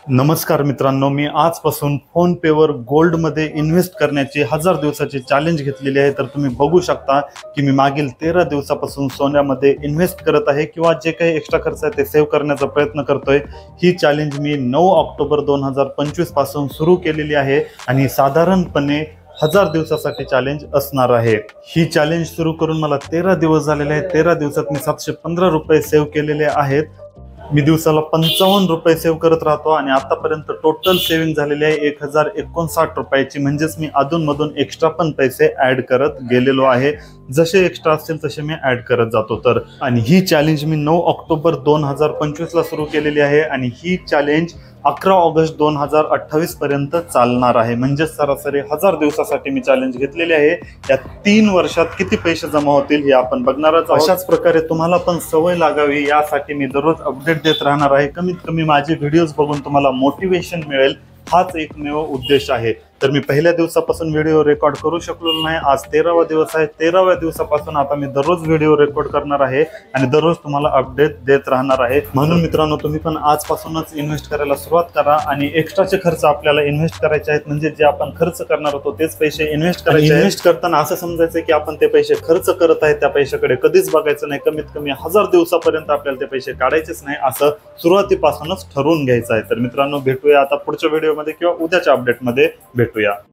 नमस्कार मित्रांनो, मी आजपासून फोनपेवर गोल्डमध्ये इन्व्हेस्ट करण्याची 1000 दिवसाची चॅलेंज घेतलेली आहे। तर तुम्ही बघू शकता की मी मागील 13 दिवसापासून सोन्यामध्ये इन्व्हेस्ट करत आहे किंवा जे काही एक्स्ट्रा खर्च आहे ते सेव्ह करण्याचा प्रयत्न करतोय। ही चॅलेंज मी 9 ऑक्टोबर 2025 पासून सुरू केलेली आहे आणि साधारणपणे 1000 दिवसासाठी चॅलेंज असणार आहे। ही चॅलेंज सुरू करून मला 13 दिवस झालेले आहेत। 13 दिवसात मी 715 रुपये सेव्ह केलेले आहेत। मी दिवसाला 55 रुपये सेव्ह करत राहतो आणि आतापर्यंत टोटल सेव्हिंग झालेली आहे 1059 रुपयाची। म्हणजेच मी अधूनमधून एक्स्ट्रा पण पैसे ऍड करत गेलेलो आहे। जसे एक्स्ट्रा असतील तसे मी ऍड करत जातो। तर आणि ही चॅलेंज मी 9 ऑक्टोबर 2025 ला सुरू केलेली आहे आणि ही चॅलेंज 11 ऑगस्ट 2028 पर्यंत चालणार आहे। म्हणजे सरासरी 1000 दिवसासाठी मी चॅलेंज घेतलेली आहे। या 3 वर्षात किती पैसे जमा होतील हे आपण बघणारच आहोत। अशाच प्रकारे तुम्हाला पण सवय लागावी यासाठी मी दररोज अपडेट देत राहणार आहे। कमीत कमी माझे व्हिडिओज बघून तुम्हाला मोटिवेशन मिळेल, हाच एकमेव उद्देश आहे। तर मी पहिल्या दिवसापासून व्हिडिओ रेकॉर्ड करू शकलो नाही। आज 13वा दिवस आहे। 13व्या दिवसापासून आता मी दररोज व्हिडिओ रेकॉर्ड करणार आहे आणि दररोज तुम्हाला अपडेट देत राहणार आहे। म्हणून मित्रांनो, तुम्ही पण आजपासूनच इन्व्हेस्ट करायला सुरुवात करा आणि एक्स्ट्राचे खर्च आपल्याला इन्व्हेस्ट करायचे आहेत। म्हणजे जे आपण खर्च करणार होतो तेच पैसे इन्व्हेस्ट करायचे। इन्व्हेस्ट करताना असं समजायचं की आपण ते पैसे खर्च करत आहे, त्या पैशाकडे कधीच बघायचं नाही। कमीत कमी 1000 दिवसापर्यंत आपल्याला ते पैसे काढायचेच नाही असं सुरुवातीपासूनच ठरवून घ्यायचं आहे। तर मित्रांनो, भेटूया आता पुढच्या व्हिडिओमध्ये किंवा उद्याच्या अपडेटमध्ये भेटूया।